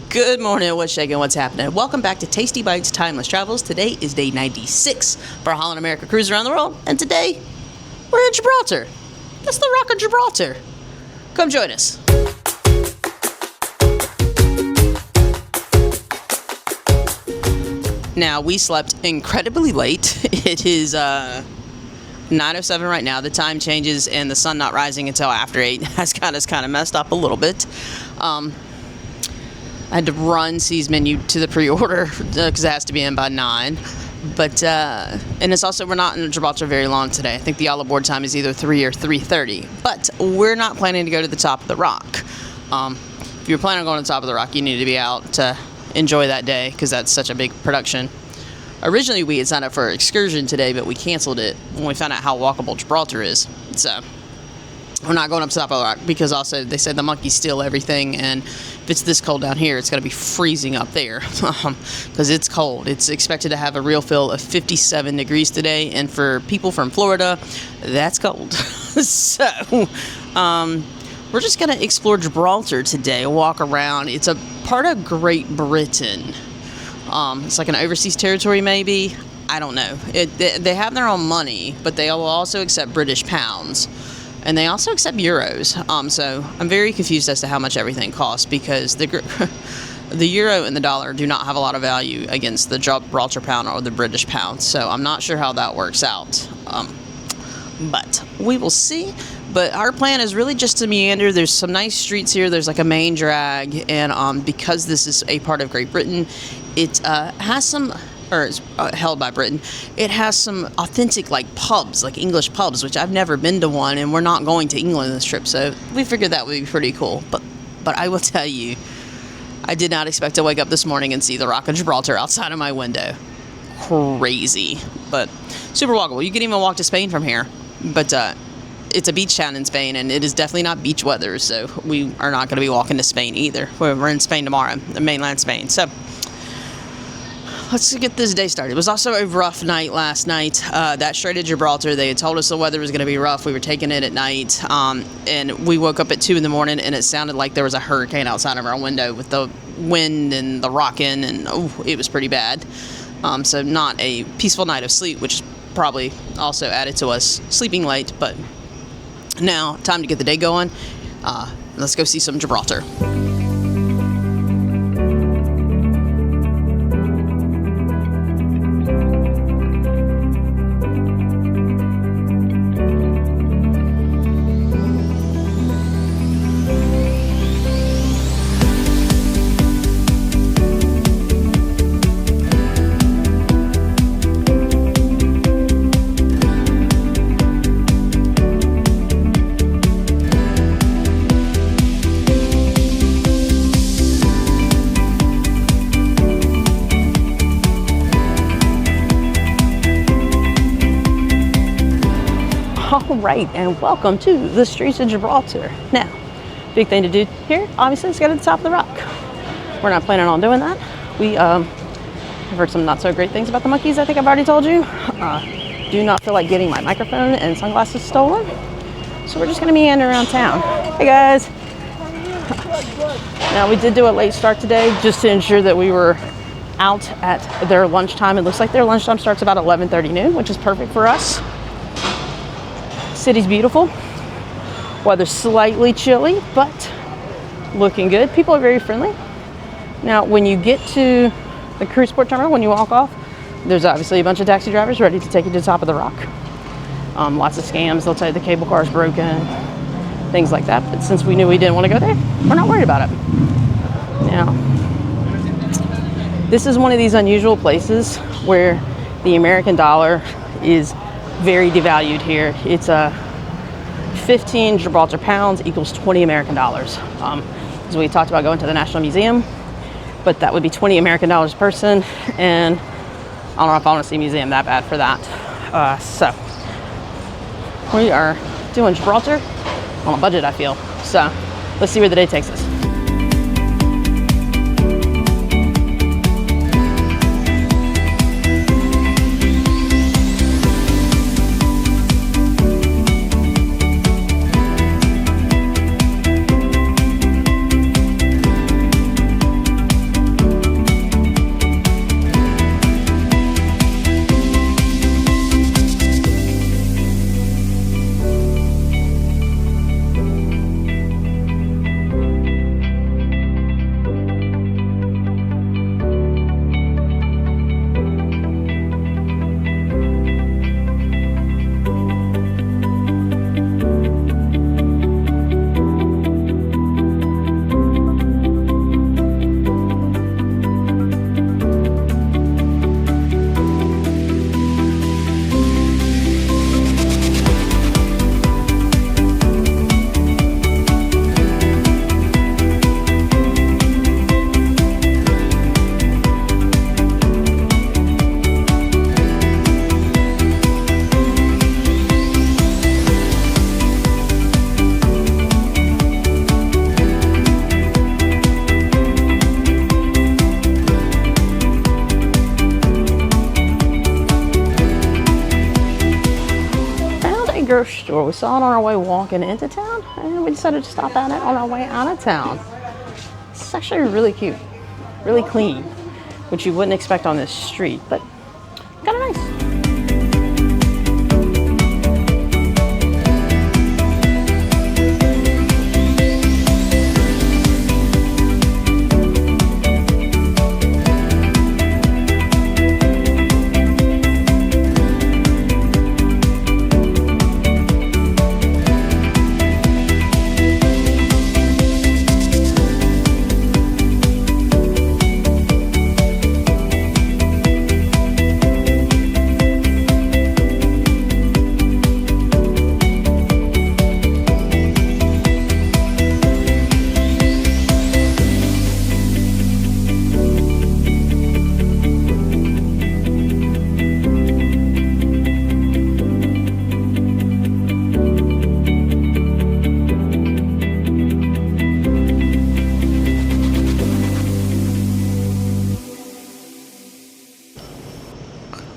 Good morning, what's shaking, what's happening? Welcome back to Tasty Bites Timeless Travels. Today is day 96 for our Holland America cruise around the world, and today we're in Gibraltar. That's the Rock of Gibraltar. Come join us. Now, we slept incredibly late. It is 9:07 right now. The time changes and the sun not rising until after 8 has got us kind of messed up a little bit. I had to run C's menu to the pre-order because it has to be in by 9. But, and it's also, we're not in Gibraltar very long today. I think the all aboard time is either 3 or 3:30. But we're not planning to go to the top of the rock. If you're planning on going to the top of the rock, you need to be out to enjoy that day because that's such a big production. Originally, we had signed up for an excursion today, but we canceled it when we found out how walkable Gibraltar is. So we're not going up to the top of the rock because also they said the monkeys steal everything, and if it's this cold down here, it's going to be freezing up there because it's cold. It's expected to have a real feel of 57 degrees today, and for people from Florida, that's cold. So we're just going to explore Gibraltar today, walk around. It's a part of Great Britain. It's like an overseas territory, maybe. I don't know. They have their own money, but they will also accept British pounds. And they also accept euros. So I'm very confused as to how much everything costs because the euro and the dollar do not have a lot of value against the Gibraltar pound or the British pound. So I'm not sure how that works out. But we will see. But our plan is really just to meander. There's some nice streets here. There's like a main drag. And because this is a part of Great Britain, it has some... or is held by Britain, it has some authentic like pubs, like English pubs, which I've never been to one, and we're not going to England this trip, so we figured that would be pretty cool. But I will tell you, I did not expect to wake up this morning and see the Rock of Gibraltar outside of my window. Crazy, but super walkable. You can even walk to Spain from here, but it's a beach town in Spain, and it is definitely not beach weather, so we are not going to be walking to Spain either. We're in Spain tomorrow, the mainland Spain, so let's get this day started. It was also a rough night last night. That Strait of Gibraltar, they had told us the weather was going to be rough. We were taking it at night, and we woke up at 2 in the morning, and it sounded like there was a hurricane outside of our window with the wind and the rocking, and it was pretty bad. So not a peaceful night of sleep, which probably also added to us sleeping late. But now, time to get the day going. Let's go see some Gibraltar. All right, and welcome to the streets of Gibraltar. Now, big thing to do here, obviously, is go to the top of the rock. We're not planning on doing that. We have heard some not so great things about the monkeys. I think I've already told you. Do not feel like getting my microphone and sunglasses stolen. So we're just gonna meander around town. Hey guys. Now we did do a late start today just to ensure that we were out at their lunchtime. It looks like their lunchtime starts about 11:30 noon, which is perfect for us. City's beautiful. Weather's slightly chilly, but looking good. People are very friendly. Now, when you get to the cruise port terminal, when you walk off, there's obviously a bunch of taxi drivers ready to take you to the top of the rock. Lots of scams. They'll tell you the cable car is broken, things like that. But since we knew we didn't want to go there, we're not worried about it. Now, this is one of these unusual places where the American dollar is very devalued here. It's 15 Gibraltar pounds equals 20 American dollars. As we talked about going to the National Museum, but that would be 20 American dollars a person, and I don't know if I want to see a museum that bad for that. So we are doing Gibraltar on a budget, I feel. So let's see where the day takes us. grocery store. We saw it on our way walking into town, and we decided to stop at it on our way out of town. It's actually really cute, really clean, which you wouldn't expect on this street, but kind of nice.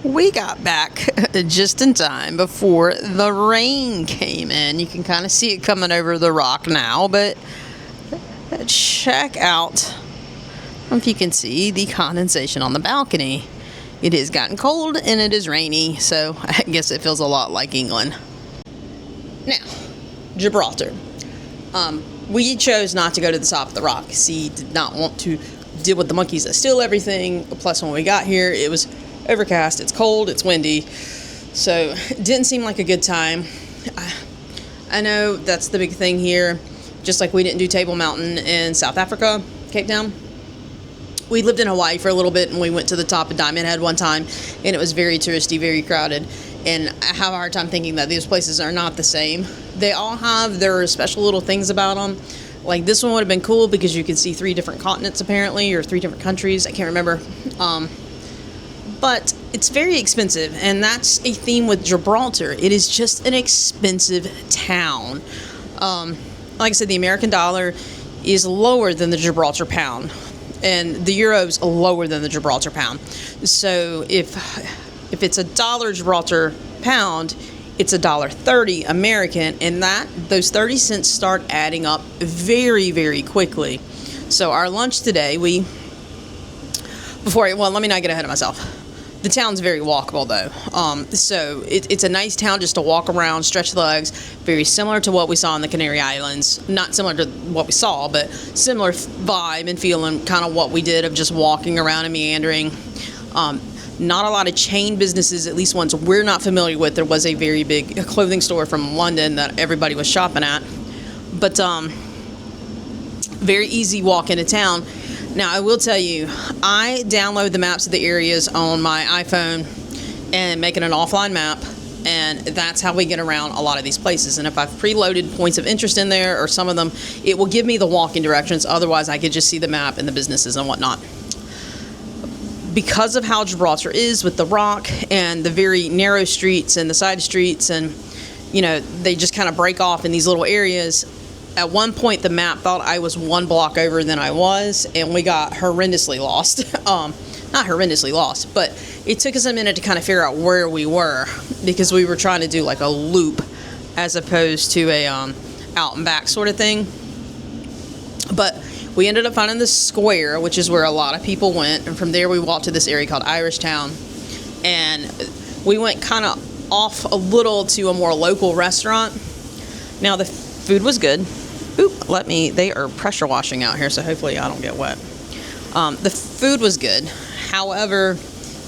We got back just in time before the rain came in. You can kind of see it coming over the rock now, but check out, I don't know if you can see the condensation on the balcony. It has gotten cold and it is rainy, so I guess it feels a lot like England. Now, Gibraltar. We chose not to go to the top of the rock. See, did not want to deal with the monkeys that steal everything. Plus, when we got here, it was overcast, it's cold, it's windy, so it didn't seem like a good time. I know that's the big thing here, just like we didn't do Table Mountain in South Africa, Cape Town. We lived in Hawaii for a little bit, and we went to the top of Diamond Head one time, and it was very touristy, very crowded, and I have a hard time thinking that these places are not the same. They all have their special little things about them. Like this one would have been cool because you could see 3 different continents apparently, or 3 different countries, I can't remember. But it's very expensive, and that's a theme with Gibraltar. It is just an expensive town. Like I said, the American dollar is lower than the Gibraltar pound, and the euro's lower than the Gibraltar pound. So if it's $1 Gibraltar pound, it's $1.30 American, and those 30 cents start adding up very, very quickly. So our lunch today, let me not get ahead of myself. The town's very walkable, though. So it's a nice town just to walk around, stretch the legs. Very similar to what we saw in the Canary Islands. Not similar to what we saw, but similar vibe and feeling, kind of what we did of just walking around and meandering. Not a lot of chain businesses, at least ones we're not familiar with. There was a very big clothing store from London that everybody was shopping at. But very easy walk into town. Now, I will tell you, I download the maps of the areas on my iPhone and make it an offline map, and that's how we get around a lot of these places. And if I've preloaded points of interest in there, or some of them, it will give me the walking directions. Otherwise, I could just see the map and the businesses and whatnot. Because of how Gibraltar is with the rock and the very narrow streets and the side streets, and, they just kind of break off in these little areas. At one point, the map thought I was 1 block over than I was, and we got horrendously lost. Not horrendously lost, but it took us a minute to kind of figure out where we were, because we were trying to do like a loop as opposed to a out and back sort of thing. But we ended up finding the square, which is where a lot of people went, and from there we walked to this area called Irish Town, and we went kind of off a little to a more local restaurant. Now, the food was good. They are pressure washing out here, so hopefully I don't get wet. The food was good. However,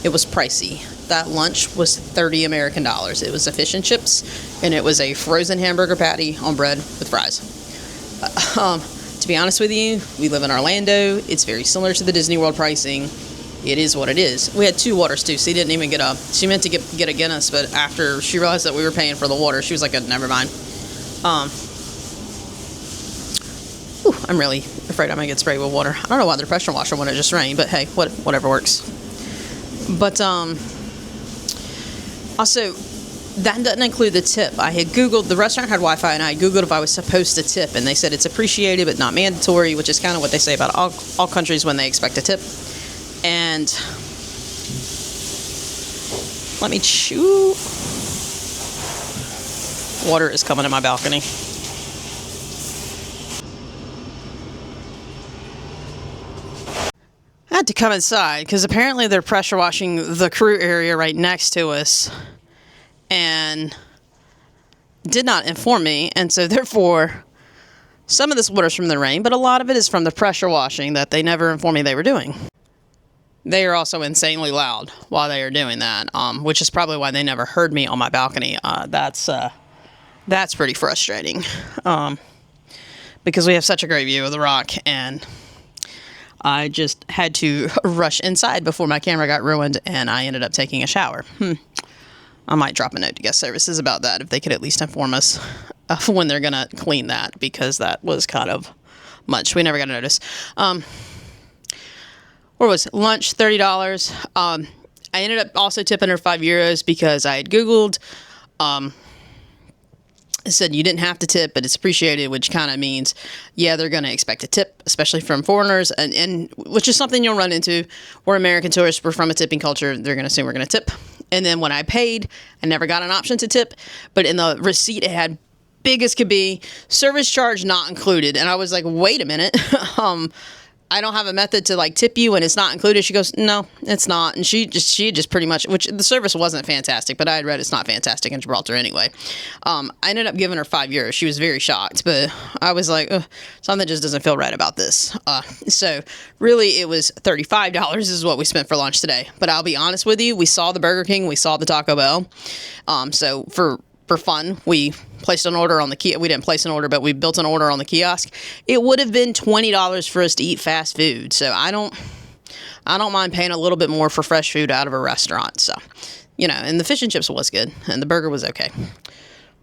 it was pricey. That lunch was 30 American dollars. It was a fish and chips, and it was a frozen hamburger patty on bread with fries. To be honest with you, we live in Orlando. It's very similar to the Disney World pricing. It is what it is. We had 2 waters too, so she didn't even she meant to get a Guinness, but after she realized that we were paying for the water, she was like, never mind. I'm really afraid I might get sprayed with water. I don't know why they're pressure washing when it just rained, but hey, whatever works. But also, that doesn't include the tip. I had Googled, the restaurant had Wi-Fi, and I had Googled if I was supposed to tip, and they said it's appreciated but not mandatory, which is kind of what they say about all countries when they expect a tip. And let me chew. Water is coming in my balcony. I had to come inside because apparently they're pressure washing the crew area right next to us and did not inform me. And so therefore, some of this water is from the rain, but a lot of it is from the pressure washing that they never informed me they were doing. They are also insanely loud while they are doing that, which is probably why they never heard me on my balcony. That's pretty frustrating because we have such a great view of the rock, and I just had to rush inside before my camera got ruined, and I ended up taking a shower. I might drop a note to guest services about that if they could at least inform us when they're going to clean that, because that was kind of much. We never got a notice. Where was it? Lunch, $30. I ended up also tipping her €5 because I had Googled. It said you didn't have to tip, but it's appreciated, which kind of means, yeah, they're going to expect a tip, especially from foreigners, and which is something you'll run into. We're American tourists. We're from a tipping culture. They're going to assume we're going to tip. And then when I paid, I never got an option to tip, but in the receipt it had big as could be, service charge not included. And I was like, wait a minute. I don't have a method to like tip you and it's not included. She goes, no, it's not. And she just pretty much, which the service wasn't fantastic, but I had read it's not fantastic in Gibraltar anyway. I ended up giving her €5. She was very shocked, but I was like, something just doesn't feel right about this. So really it was $35 is what we spent for lunch today. But I'll be honest with you, we saw the Burger King, we saw the Taco Bell. So for fun, we placed an order on the kiosk. We didn't place an order, but we built an order on the kiosk. It would have been $20 for us to eat fast food. So I don't mind paying a little bit more for fresh food out of a restaurant. So, and the fish and chips was good and the burger was okay.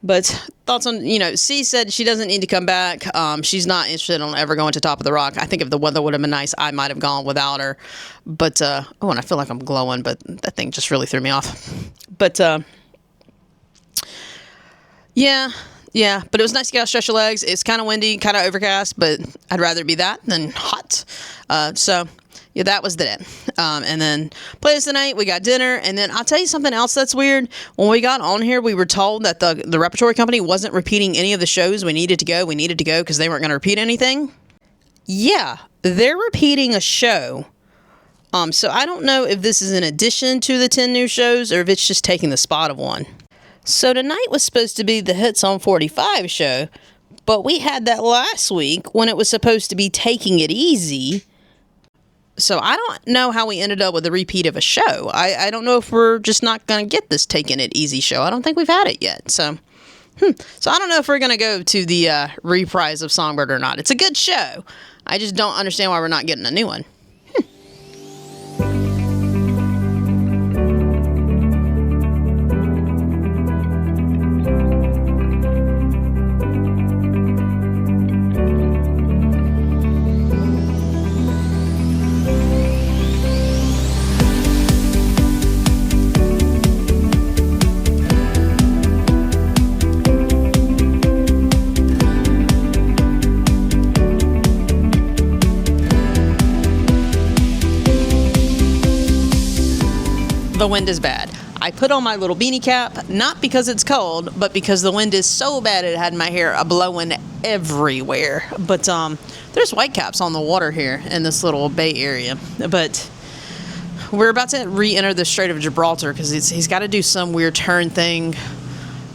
But thoughts on, C said she doesn't need to come back. She's not interested in ever going to Top of the Rock. I think if the weather would have been nice, I might have gone without her. But, and I feel like I'm glowing, but that thing just really threw me off. But, Yeah, but it was nice to get out, stretch your legs. It's kind of windy, kind of overcast, but I'd rather be that than hot. So, yeah, that was the day. And then played the night, we got dinner, and then I'll tell you something else that's weird. When we got on here, we were told that the repertory company wasn't repeating any of the shows we needed to go because they weren't going to repeat anything. Yeah, they're repeating a show. So I don't know if this is in addition to the 10 new shows or if it's just taking the spot of one. So tonight was supposed to be the Hits on 45 show, but we had that last week when it was supposed to be Taking It Easy. So I don't know how we ended up with a repeat of a show. I don't know if we're just not going to get this Taking It Easy show. I don't think we've had it yet. So I don't know if we're going to go to the reprise of Songbird or not. It's a good show. I just don't understand why we're not getting a new one. The wind is bad. I put on my little beanie cap, not because it's cold, but because the wind is so bad it had my hair blowing everywhere. But there's whitecaps on the water here in this little bay area. But we're about to re-enter the Strait of Gibraltar because he's got to do some weird turn thing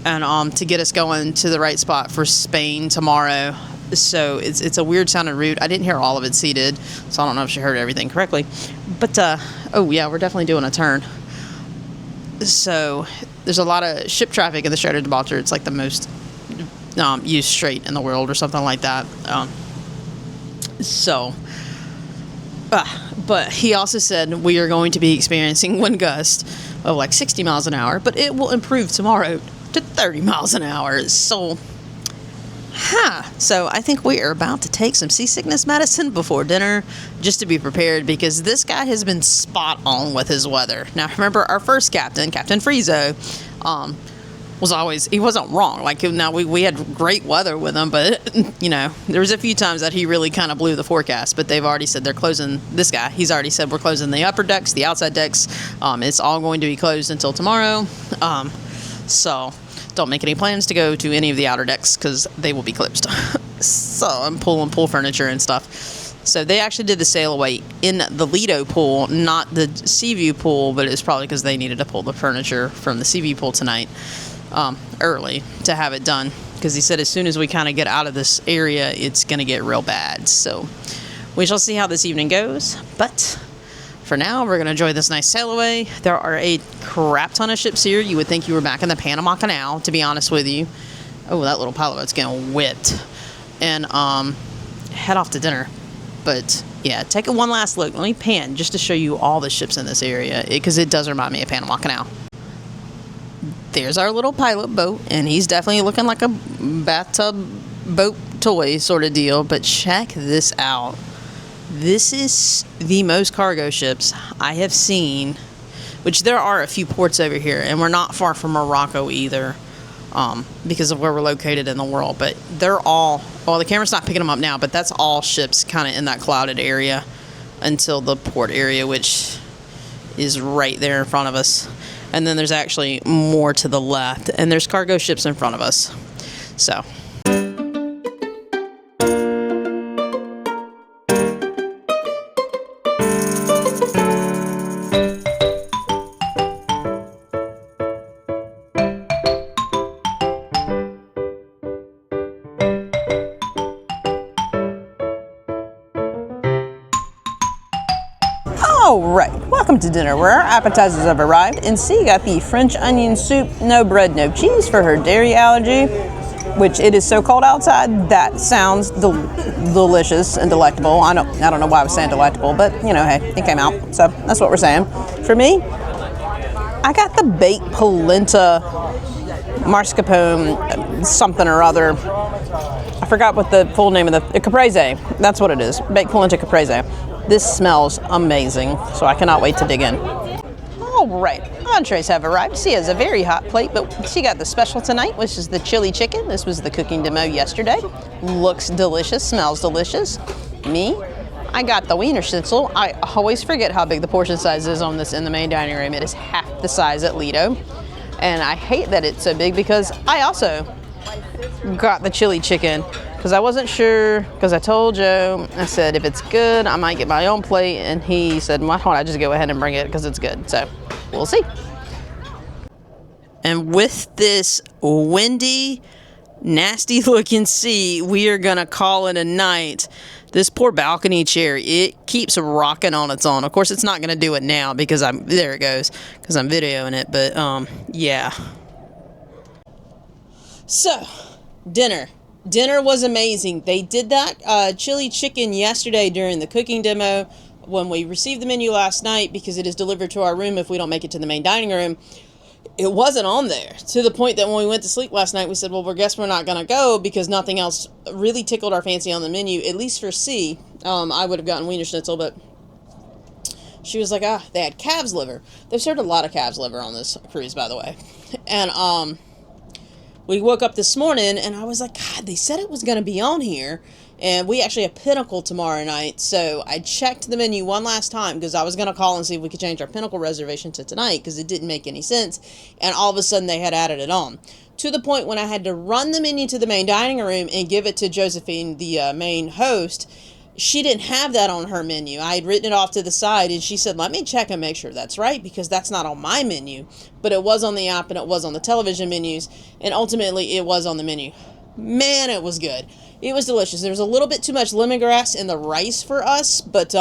and to get us going to the right spot for Spain tomorrow. So it's a weird sounding route. I didn't hear all of it seated, so I don't know if she heard everything correctly. But, oh yeah, we're definitely doing a turn. So there's a lot of ship traffic in the Strait of Gibraltar. It's like the most used strait in the world or something like that. But he also said we are going to be experiencing wind gusts of like 60 miles an hour, but it will improve tomorrow to 30 miles an hour. So I think we are about to take some seasickness medicine before dinner just to be prepared because this guy has been spot on with his weather. Now, remember our first captain, Captain Friezo, he wasn't wrong. Like, now we had great weather with him, but, there was a few times that he really kind of blew the forecast, but they've already said they're closing this guy. He's already said we're closing the upper decks, the outside decks. It's all going to be closed until tomorrow. So don't make any plans to go to any of the outer decks because they will be closed. So I'm pulling pool furniture and stuff. So they actually did the sail away in the Lido pool, not the Seaview pool, but it's probably because they needed to pull the furniture from the Seaview pool tonight early to have it done. Because he said as soon as we kind of get out of this area, it's going to get real bad. So we shall see how this evening goes. But for now, we're going to enjoy this nice sail away. There are a crap ton of ships here. You would think you were back in the Panama Canal, to be honest with you. Oh, that little pilot boat's getting whipped. And head off to dinner. But yeah, take one last look. Let me pan just to show you all the ships in this area, because it does remind me of Panama Canal. There's our little pilot boat, and he's definitely looking like a bathtub boat toy sort of deal. But check this out. This is the most cargo ships I have seen, which there are a few ports over here, and we're not far from Morocco either. Because of where we're located in the world, but they're all, well, the camera's not picking them up now, but that's all ships kind of in that clouded area until the port area, which is right there in front of us. And then there's actually more to the left, and there's cargo ships in front of us. So Alright, welcome to dinner where our appetizers have arrived, and C got the French onion soup, no bread, no cheese for her dairy allergy, which it is so cold outside, that sounds delicious and delectable. I don't know why I was saying delectable, but you know, hey, it came out, so that's what we're saying. For me, I got the baked polenta mascarpone something or other. I forgot what the full name of the caprese, that's what it is, baked polenta caprese. This smells amazing, so I cannot wait to dig in. All right, entrees have arrived. She has a very hot plate, but she got the special tonight, which is the chili chicken. This was the cooking demo yesterday. Looks delicious, smells delicious. Me, I got the Wiener Schnitzel. I always forget how big the portion size is on this in the main dining room. It is half the size at Lido, and I hate that it's so big because I also got the chili chicken. Because I wasn't sure, because I told Joe, I said, if it's good, I might get my own plate. And he said, why don't I just go ahead and bring it because it's good. So we'll see. And with this windy, nasty looking sea, we are going to call it a night. This poor balcony chair, it keeps rocking on its own. Of course, it's not going to do it now because there it goes, because I'm videoing it. But yeah. So, dinner. Dinner was amazing. They did that chili chicken yesterday during the cooking demo when we received the menu last night, because it is delivered to our room if we don't make it to the main dining room. It wasn't on there, to the point that when we went to sleep last night, we said, well, guess we're not going to go because nothing else really tickled our fancy on the menu, at least for C. I would have gotten Wiener Schnitzel, but she was like, they had calf's liver. They've served a lot of calf's liver on this cruise, by the way. And we woke up this morning, and I was like, God, they said it was going to be on here, and we actually have Pinnacle tomorrow night, so I checked the menu one last time, because I was going to call and see if we could change our Pinnacle reservation to tonight, because it didn't make any sense, and all of a sudden they had added it on, to the point when I had to run the menu to the main dining room and give it to Josephine, the main host. She didn't have that on her menu. I had written it off to the side, and she said, let me check and make sure that's right, because that's not on my menu. But it was on the app, and it was on the television menus, and ultimately it was on the menu. Man, it was good. It was delicious. There was a little bit too much lemongrass in the rice for us, but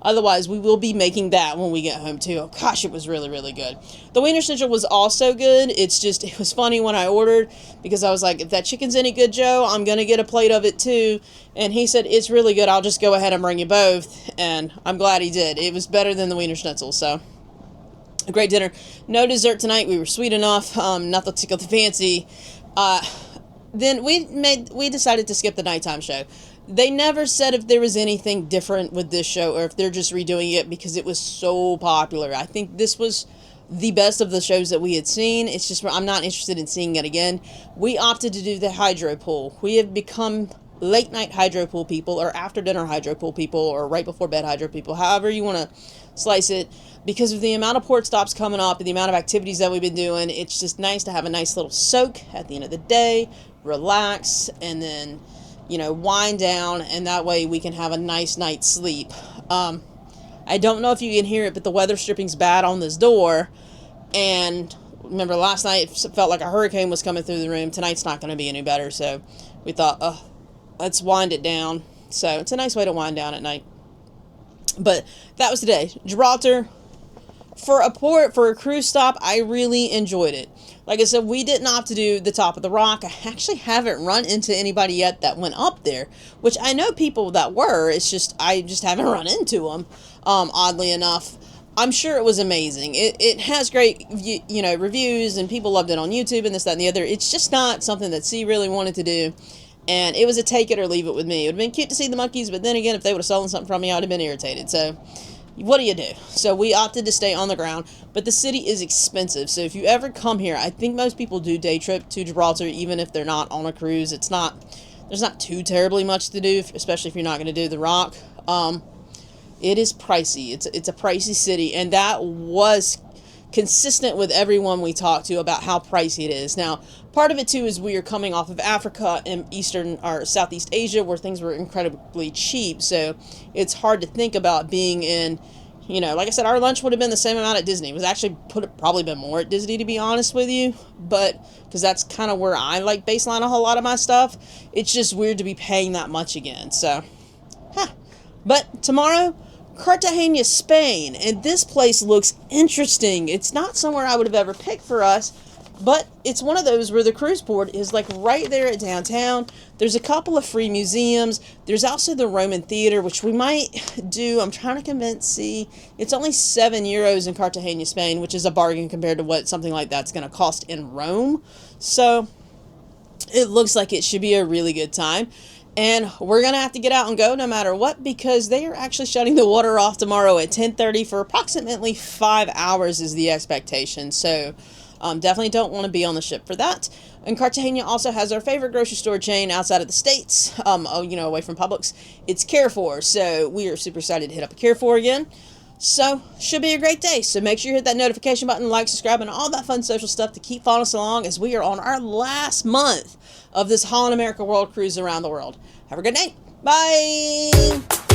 otherwise we will be making that when we get home too. Oh gosh, it was really, really good. The Wiener Schnitzel was also good. It's just, it was funny when I ordered, because I was like, if that chicken's any good, Joe, I'm going to get a plate of it too. And he said, it's really good. I'll just go ahead and bring you both. And I'm glad he did. It was better than the Wiener Schnitzel, so a great dinner. No dessert tonight. We were sweet enough, not to tickle the fancy. Then we decided to skip the nighttime show. They never said if there was anything different with this show or if they're just redoing it because it was so popular. I think this was the best of the shows that we had seen. It's just I'm not interested in seeing it again. We opted to do the hydro pool. We have become late night hydro pool people, or after dinner hydro pool people, or right before bed hydro people, however you want to slice it. Because of the amount of port stops coming up and the amount of activities that we've been doing, it's just nice to have a nice little soak at the end of the day, relax, and then, you know, wind down, and that way we can have a nice night's sleep. I don't know if you can hear it, but the weather stripping's bad on this door, and remember last night it felt like a hurricane was coming through the room. Tonight's not going to be any better, so we thought, let's wind it down. So it's a nice way to wind down at night. But that was the day. Gibraltar. For a cruise stop, I really enjoyed it. Like I said, we didn't opt to do the top of the rock. I actually haven't run into anybody yet that went up there, which I know people that were. It's just, I just haven't run into them, oddly enough. I'm sure it was amazing. It has great, you know, reviews, and people loved it on YouTube and this, that, and the other. It's just not something that C really wanted to do. And it was a take it or leave it with me. It would have been cute to see the monkeys, but then again, if they would have stolen something from me, I would have been irritated. So what do you do? So we opted to stay on the ground, but the city is expensive. So if you ever come here, I think most people do day trip to Gibraltar, even if they're not on a cruise. There's not too terribly much to do, especially if you're not going to do the rock. It is pricey. It's a pricey city, and that was consistent with everyone we talked to about how pricey it is. Now, part of it too is we are coming off of Africa and Eastern or Southeast Asia, where things were incredibly cheap. So it's hard to think about being in, you know, like I said, our lunch would have been the same amount at Disney. It was actually probably been more at Disney, to be honest with you, but because that's kind of where I like baseline a whole lot of my stuff. It's just weird to be paying that much again. So, but tomorrow, Cartagena, Spain, and this place looks interesting. It's not somewhere I would have ever picked for us, but it's one of those where the cruise port is like right there at downtown. There's a couple of free museums. There's also the Roman Theater, which we might do. I'm trying to convince C. It's only €7 in Cartagena, Spain, which is a bargain compared to what something like that's going to cost in Rome. So it looks like it should be a really good time. And we're going to have to get out and go no matter what, because they are actually shutting the water off tomorrow at 10:30 for approximately 5 hours is the expectation. So definitely don't want to be on the ship for that. And Cartagena also has our favorite grocery store chain outside of the States, away from Publix. It's Carrefour. So we are super excited to hit up a Carrefour again. So should be a great day. So make sure you hit that notification button, like, subscribe, and all that fun social stuff to keep following us along as we are on our last month of this Holland America World Cruise around the world. Have a good night. Bye.